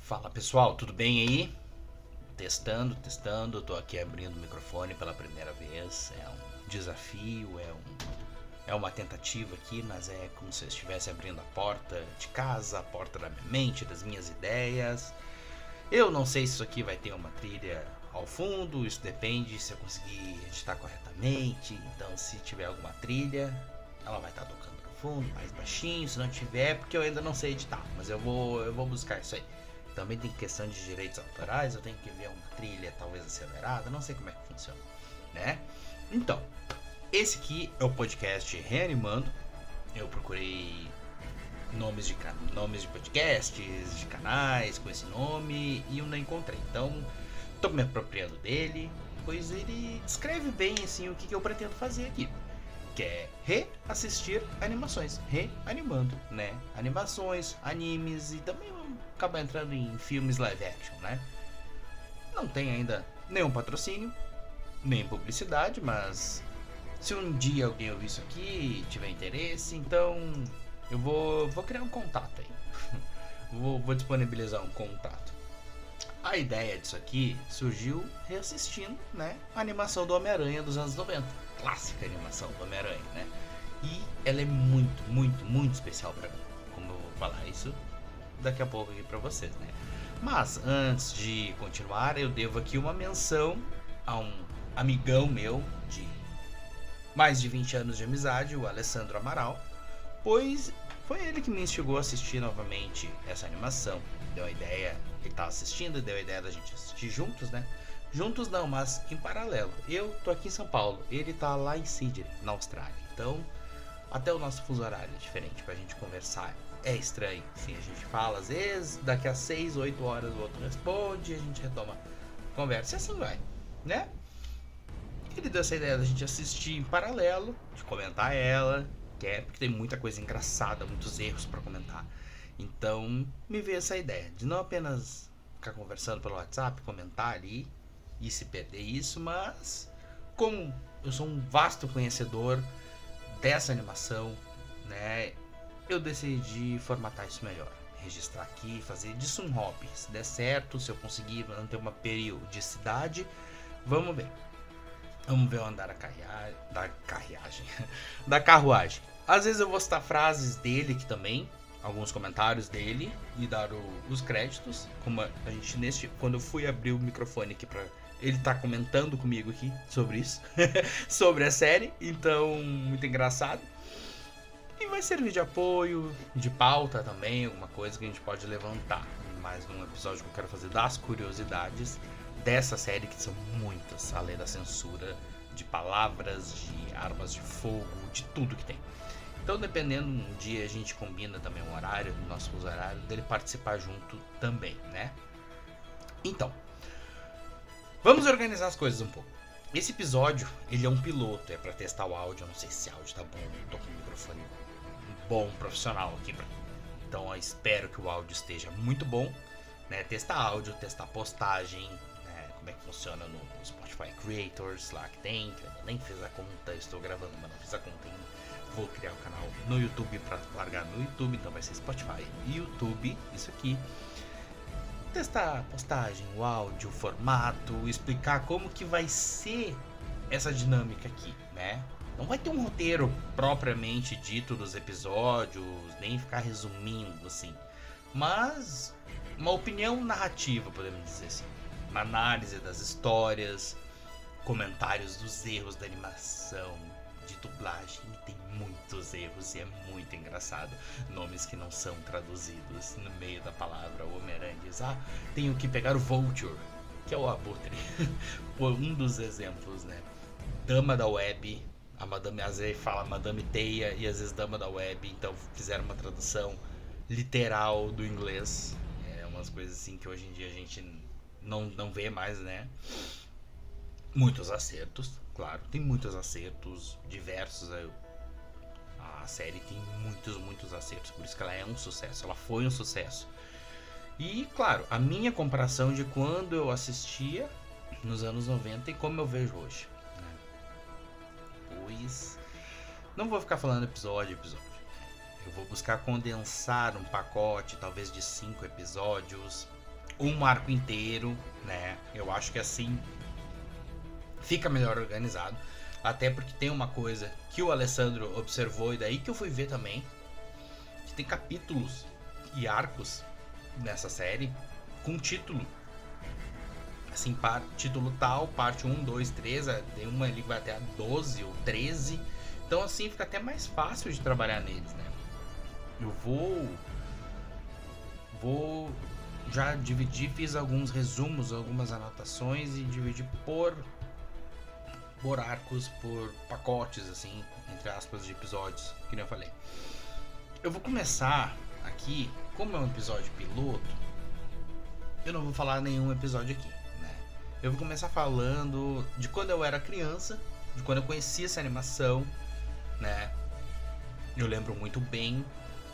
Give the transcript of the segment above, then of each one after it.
Fala pessoal, tudo bem aí? Testando, tô aqui abrindo o microfone pela primeira vez. É um desafio, é uma tentativa aqui, mas é como se eu estivesse abrindo a porta de casa, a porta da minha mente, das minhas ideias. Eu não sei se isso aqui vai ter uma trilha ao fundo, isso depende se eu conseguir editar corretamente. Então, se tiver alguma trilha, ela vai estar tocando no fundo, mais baixinho. Se não tiver, porque eu ainda não sei editar, mas eu vou buscar isso aí. Também tem questão de direitos autorais, eu tenho que ver uma trilha talvez acelerada, não sei como é que funciona, né? Então, esse aqui é o podcast Reanimando. Eu procurei nomes de podcasts, de canais com esse nome e eu não encontrei. Então, tô me apropriando dele, pois ele descreve bem assim o que eu pretendo fazer aqui. Que é reassistir animações, reanimando, né? Animações, animes e também acabar entrando em filmes live action, né? Não tem ainda nenhum patrocínio, nem publicidade, mas se um dia alguém ouvir isso aqui e tiver interesse, então eu vou criar um contato aí. vou disponibilizar um contato. A ideia disso aqui surgiu reassistindo, né, a animação do Homem-Aranha dos anos 90. Clássica animação do Homem-Aranha, né? E ela é muito especial pra mim. Como eu vou falar isso daqui a pouco aqui pra vocês, né? Mas antes de continuar, eu devo aqui uma menção a um amigão meu de mais de 20 anos de amizade, o Alessandro Amaral, pois foi ele que me instigou a assistir novamente essa animação. Deu a ideia, ele estava assistindo, deu a ideia da gente assistir juntos, né? Juntos não, mas em paralelo. Eu tô aqui em São Paulo, ele tá lá em Sydney, na Austrália. Então, até o nosso fuso horário é diferente pra gente conversar. É estranho, sim, a gente fala, às vezes, daqui a 6, 8 horas o outro responde, a gente retoma a conversa e assim vai, né? Ele deu essa ideia da gente assistir em paralelo, de comentar ela, que é porque tem muita coisa engraçada, muitos erros pra comentar. Então, me veio essa ideia de não apenas ficar conversando pelo WhatsApp, comentar ali e se perder isso, mas como eu sou um vasto conhecedor dessa animação, né, eu decidi formatar isso melhor, registrar aqui, fazer disso um hobby. Se der certo, se eu conseguir manter uma periodicidade, vamos ver. Vamos ver o andar da carruagem. Da carruagem. Às vezes eu vou citar frases dele aqui também, alguns comentários dele e dar os créditos, como a gente quando eu fui abrir o microfone aqui pra ele tá comentando comigo aqui sobre isso, sobre a série, então muito engraçado. E vai servir de apoio, de pauta também, alguma coisa que a gente pode levantar. Mais um episódio que eu quero fazer das curiosidades dessa série, que são muitas, além da censura, de palavras, de armas de fogo, de tudo que tem. Então, dependendo, um dia a gente combina também um horário, no nosso fuso horário, dele participar junto também, né? Então, vamos organizar as coisas um pouco. Esse episódio, ele é um piloto, é pra testar o áudio, eu não sei se o áudio tá bom, eu tô com um microfone bom, profissional aqui. Então, eu espero que o áudio esteja muito bom, né? Testar áudio, testar postagem, né? Como é que funciona no Spotify Creators, lá que tem, que eu nem fiz a conta, estou gravando, mas não fiz a conta ainda. Vou criar o canal no YouTube para largar no YouTube, então vai ser Spotify e YouTube, isso aqui. Testar a postagem, o áudio, o formato, explicar como que vai ser essa dinâmica aqui, né? Não vai ter um roteiro propriamente dito dos episódios, nem ficar resumindo assim, mas uma opinião narrativa, podemos dizer assim. Uma análise das histórias, comentários dos erros da animação, de dublagem, e tem muitos erros e é muito engraçado. Nomes que não são traduzidos no meio da palavra. O Homem-Aranha diz, tenho que pegar o Vulture, que é o abutre. Por um dos exemplos, né? Dama da Web, a Madame Azé fala Madame Teia e às vezes Dama da Web, então fizeram uma tradução literal do inglês. É umas coisas assim que hoje em dia a gente não vê mais, né? Muitos acertos, claro, tem muitos acertos diversos. A série tem muitos acertos, por isso que ela é um sucesso, ela foi um sucesso. E claro, a minha comparação de quando eu assistia nos anos 90 e como eu vejo hoje, né? Pois não vou ficar falando episódio. Eu vou buscar condensar um pacote, talvez de 5 episódios, um arco inteiro, né? Eu acho que assim fica melhor organizado. Até porque tem uma coisa que o Alessandro observou e daí que eu fui ver também, que tem capítulos e arcos nessa série com título. Assim, título tal, parte 1, 2, 3, tem uma ali que vai até a 12 ou 13. Então assim fica até mais fácil de trabalhar neles, né? Eu vou já dividir, fiz alguns resumos, algumas anotações e dividi por arcos, por pacotes, assim, entre aspas, de episódios, que nem eu falei. Eu vou começar aqui, como é um episódio piloto, eu não vou falar nenhum episódio aqui, né? Eu vou começar falando de quando eu era criança, de quando eu conheci essa animação, né? Eu lembro muito bem.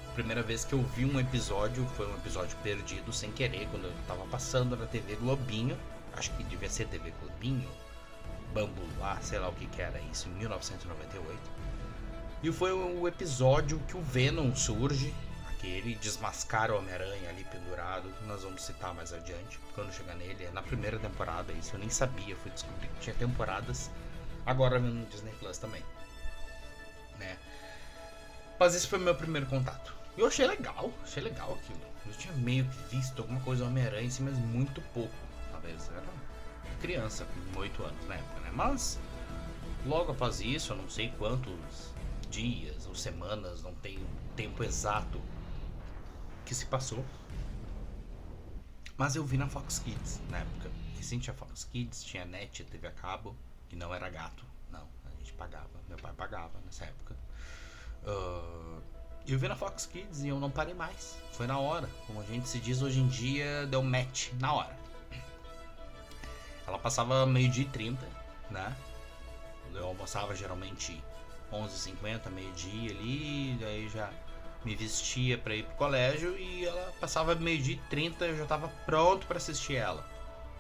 A primeira vez que eu vi um episódio foi um episódio perdido sem querer, quando eu tava passando na TV Globinho. Acho que devia ser TV Globinho, Bambu lá, sei lá o que era isso, em 1998. E foi o episódio que o Venom surge, aquele desmascara o Homem-Aranha ali pendurado, que nós vamos citar mais adiante, quando chegar nele. É na primeira temporada isso, eu nem sabia, fui descobrir que tinha temporadas, agora no Disney Plus também, né? Mas esse foi o meu primeiro contato. E eu achei legal aquilo. Eu tinha meio que visto alguma coisa do Homem-Aranha, assim, mas muito pouco. Talvez era criança, com 8 anos na época, né? Mas logo após isso, eu não sei quantos dias ou semanas, não tenho tempo exato que se passou. Mas eu vi na Fox Kids na época. E sim, tinha Fox Kids, tinha NET, TV a cabo, que não era gato, não. A gente pagava, meu pai pagava nessa época. Eu vi na Fox Kids e eu não parei mais. Foi na hora. Como a gente se diz hoje em dia, deu match na hora. Ela passava 12h30, né? Eu almoçava geralmente 11h50, meio-dia ali. Daí já me vestia pra ir pro colégio. E ela passava 12h30 e eu já tava pronto pra assistir ela.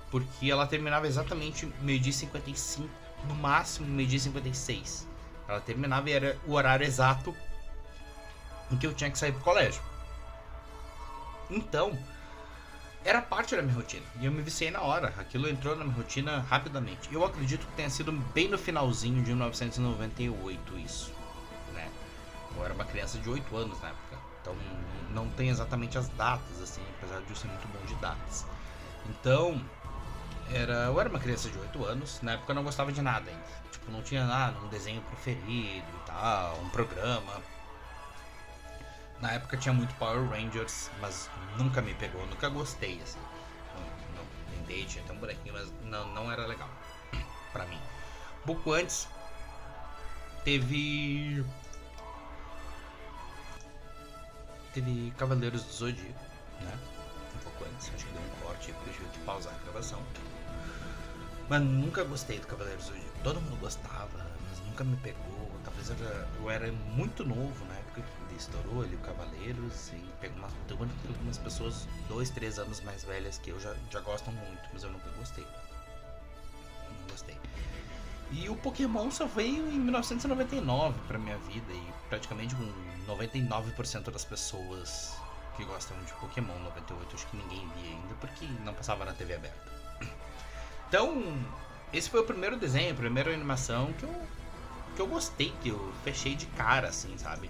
Porque ela terminava exatamente 12h55, no máximo 12h56. Ela terminava e era o horário exato em que eu tinha que sair pro colégio. Então, era parte da minha rotina. E eu me viciei na hora. Aquilo entrou na minha rotina rapidamente. Eu acredito que tenha sido bem no finalzinho de 1998 isso, né? Eu era uma criança de 8 anos na época. Então, não tem exatamente as datas, assim, apesar de eu ser muito bom de datas. Então, eu era uma criança de 8 anos. Na época eu não gostava de nada ainda. Tipo, não tinha nada, um desenho preferido e tal, um programa. Na época tinha muito Power Rangers, mas nunca me pegou, nunca gostei, assim. Não tentei, tinha até um bonequinho, mas não era legal pra mim. Pouco antes, teve Cavaleiros do Zodíaco, né? Um pouco antes, acho que deu um corte porque eu tive que pausar a gravação. Mas nunca gostei do Cavaleiros do Zodíaco. Todo mundo gostava, mas nunca me pegou. Talvez eu era muito novo na época que estourou ali o Cavaleiros. E pegou algumas pessoas 2, 3 anos mais velhas que eu já gostam muito, mas eu nunca gostei. Não gostei. E o Pokémon só veio em 1999 pra minha vida. E praticamente com 99% das pessoas que gostam de Pokémon. 98 acho que ninguém via ainda, porque não passava na TV aberta. Então, esse foi o primeiro desenho, a primeira animação que eu gostei, que eu fechei de cara, assim, sabe?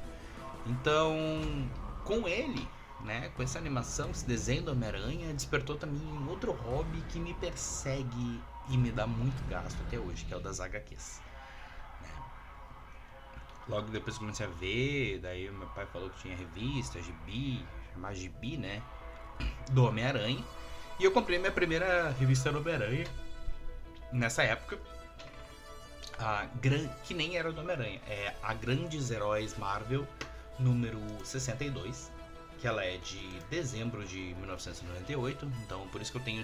Então, com ele, né, com essa animação, esse desenho do Homem-Aranha, despertou também um outro hobby que me persegue e me dá muito gasto até hoje, que é o das HQs. Né? Logo depois comecei a ver, daí meu pai falou que tinha revista, gibi, mais gibi, né, do Homem-Aranha. E eu comprei minha primeira revista do Homem-Aranha nessa época, que nem era do Homem-Aranha, é a Grandes Heróis Marvel número 62, que ela é de dezembro de 1998, então por isso que eu tenho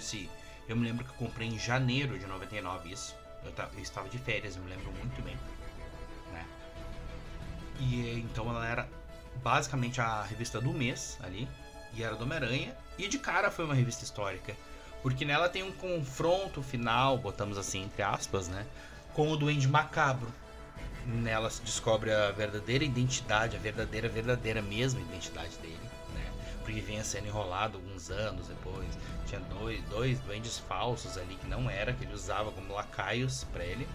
eu me lembro que eu comprei em janeiro de 99 isso, eu estava de férias, eu me lembro muito bem, né? E então ela era basicamente a revista do mês ali, e era do Homem-Aranha, e de cara foi uma revista histórica, porque nela tem um confronto final, botamos assim entre aspas, né, com o Duende Macabro. Nela se descobre a verdadeira identidade, a verdadeira mesma identidade dele, né? porque vinha sendo enrolado alguns anos depois. Tinha dois duendes falsos ali que não era, que ele usava como lacaios pra ele.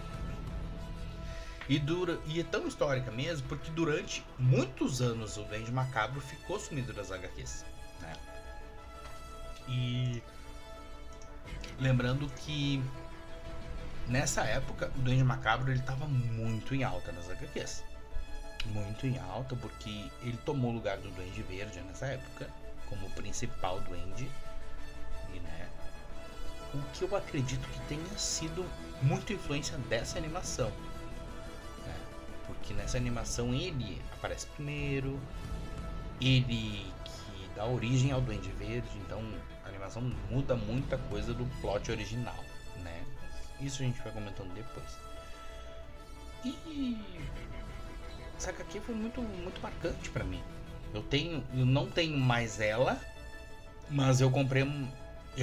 E é tão histórica mesmo, porque durante muitos anos o Duende Macabro ficou sumido das HQs, né? E lembrando que nessa época o Duende Macabro ele tava muito em alta nas HQs. Muito em alta, porque ele tomou o lugar do Duende Verde nessa época, como principal duende. E, né, o que eu acredito que tenha sido muita influência dessa animação. Porque nessa animação ele aparece primeiro, ele que dá origem ao Duende Verde, então a animação muda muita coisa do plot original, né? Isso a gente vai comentando depois. E essa HQ foi muito, muito marcante pra mim. Eu não tenho mais ela, mas eu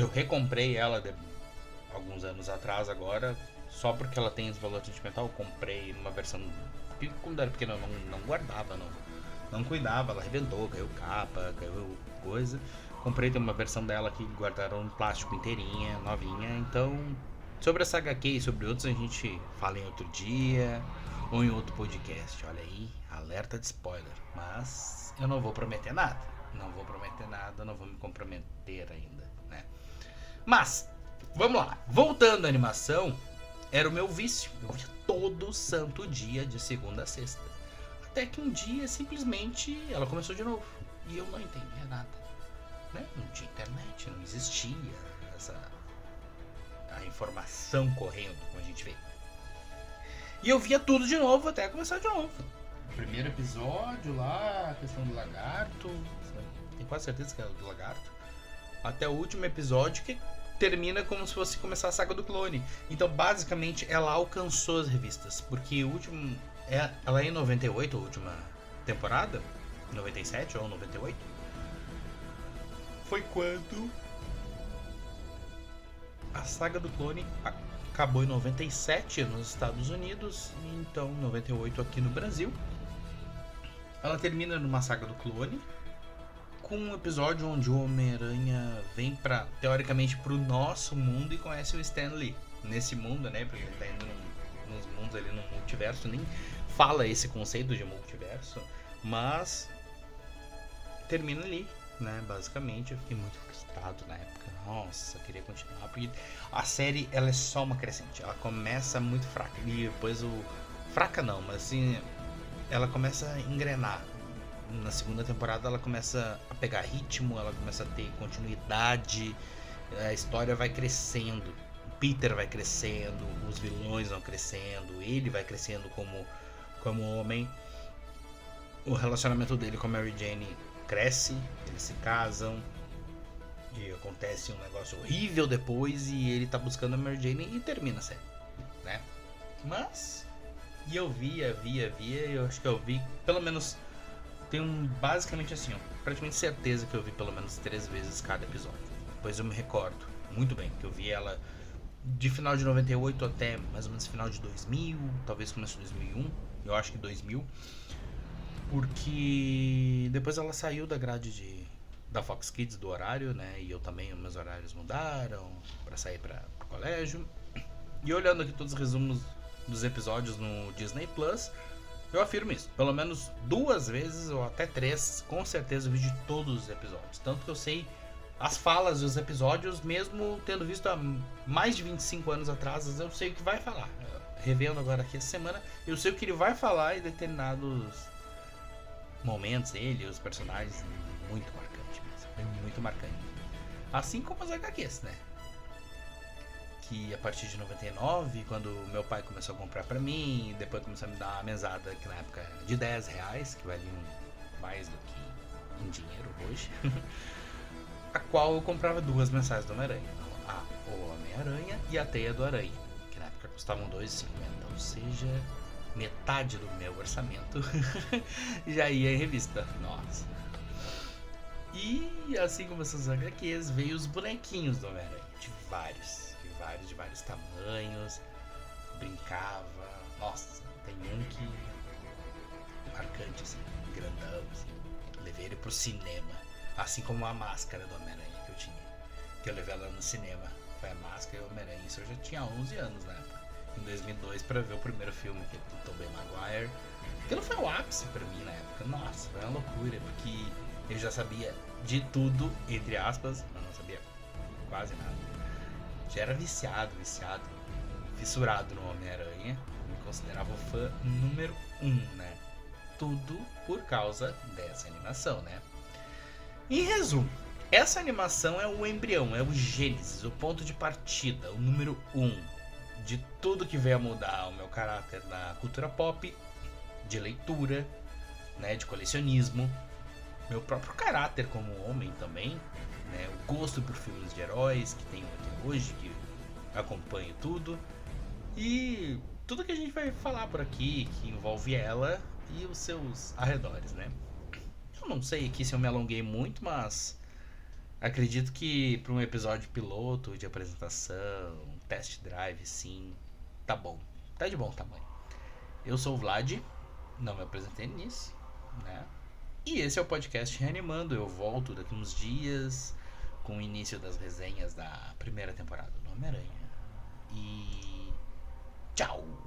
recomprei ela alguns anos atrás agora, só porque ela tem esse valor sentimental. Eu comprei uma versão, quando era pequeno eu não guardava, não cuidava, ela arrebentou, caiu capa, caiu coisa. Comprei, tem uma versão dela que guardaram no plástico inteirinha, novinha. Então, sobre essa HQ e sobre outros a gente fala em outro dia ou em outro podcast. Olha aí, alerta de spoiler. Mas eu não vou prometer nada, não vou me comprometer ainda, né? Mas, vamos lá, voltando à animação. Era o meu vício, eu via todo santo dia, de segunda a sexta. Até que um dia, simplesmente, ela começou de novo. E eu não entendia nada, né? Não tinha internet, não existia a informação correndo, como a gente vê. E eu via tudo de novo, até começar de novo. Primeiro episódio lá, a questão do lagarto. Tenho quase certeza que é do lagarto. Até o último episódio, que termina como se fosse começar a saga do clone. Então, basicamente, ela alcançou as revistas. Porque ela é em 98, a última temporada. 97 ou 98. Foi quando a saga do clone acabou em 97 nos Estados Unidos. E então, 98 aqui no Brasil. Ela termina numa saga do clone, com um episódio onde o Homem-Aranha vem teoricamente pro nosso mundo e conhece o Stan Lee. Nesse mundo, né? Porque ele tá indo nos mundos ali no multiverso, nem fala esse conceito de multiverso, mas termina ali, né? Basicamente, eu fiquei muito frustrado na época. Nossa, eu queria continuar, porque a série ela é só uma crescente. Ela começa muito fraca e depois fraca não, mas assim, ela começa a engrenar. Na segunda temporada ela começa a pegar ritmo, ela começa a ter continuidade, a história vai crescendo, o Peter vai crescendo, os vilões vão crescendo, ele vai crescendo como homem, o relacionamento dele com a Mary Jane cresce, eles se casam e acontece um negócio horrível depois e ele tá buscando a Mary Jane e termina a série, né? Mas, e eu via, eu acho que eu vi pelo menos... Tenho basicamente assim, praticamente certeza que eu vi pelo menos 3 vezes cada episódio. Pois eu me recordo muito bem que eu vi ela de final de 98 até mais ou menos final de 2000, talvez começo de 2001, eu acho que 2000. Porque depois ela saiu da grade da Fox Kids, do horário, né? E eu também, meus horários mudaram pra sair pro colégio. E olhando aqui todos os resumos dos episódios no Disney Plus, eu afirmo isso. Pelo menos 2 vezes ou até 3, com certeza eu vi de todos os episódios. Tanto que eu sei as falas dos episódios, mesmo tendo visto há mais de 25 anos atrás, eu sei o que vai falar. Revendo agora aqui essa semana, eu sei o que ele vai falar em determinados momentos, os personagens, muito marcante mesmo. Muito marcante. Assim como as HQs, né? Que a partir de 99, quando meu pai começou a comprar pra mim, depois começou a me dar uma mesada que na época era de R$10, que valiam mais do que em dinheiro hoje, a qual eu comprava 2 mensagens do Homem-Aranha. O Homem-Aranha e a Teia do Aranha, que na época custavam R$2,50, ou seja, metade do meu orçamento já ia em revista. Nossa. E assim como essas HQs, veio os bonequinhos do Homem-Aranha, de vários tamanhos, brincava. Nossa, tem um que marcante assim, grandão assim. Levei ele pro cinema. Assim como a máscara do Homem-Aranha que eu tinha. Que eu levei ela no cinema. Foi a máscara e o Homem-Aranha. Isso eu já tinha 11 anos na época. Em 2002 pra ver o primeiro filme, que é do Tobey Maguire. Aquilo foi o ápice pra mim na época. Nossa, foi uma loucura. Porque eu já sabia de tudo, entre aspas. Mas não sabia quase nada. Já era viciado, fissurado no Homem-Aranha. Me considerava o fã número 1, né? Tudo por causa dessa animação, né? Em resumo, essa animação é o embrião, é o gênesis, o ponto de partida, o número 1 de tudo que veio a mudar o meu caráter na cultura pop, de leitura, né, de colecionismo, meu próprio caráter como homem também, né, o gosto por filmes de heróis que tenho até hoje, que acompanho tudo, e tudo que a gente vai falar por aqui que envolve ela e os seus arredores, né? Eu não sei aqui se eu me alonguei muito, mas acredito que para um episódio piloto de apresentação, test drive, sim, tá bom. Tá de bom tamanho. Eu sou o Vlad, não me apresentei nisso, né? E esse é o podcast Reanimando. Eu volto daqui uns dias com o início das resenhas da primeira temporada do Homem-Aranha. E tchau!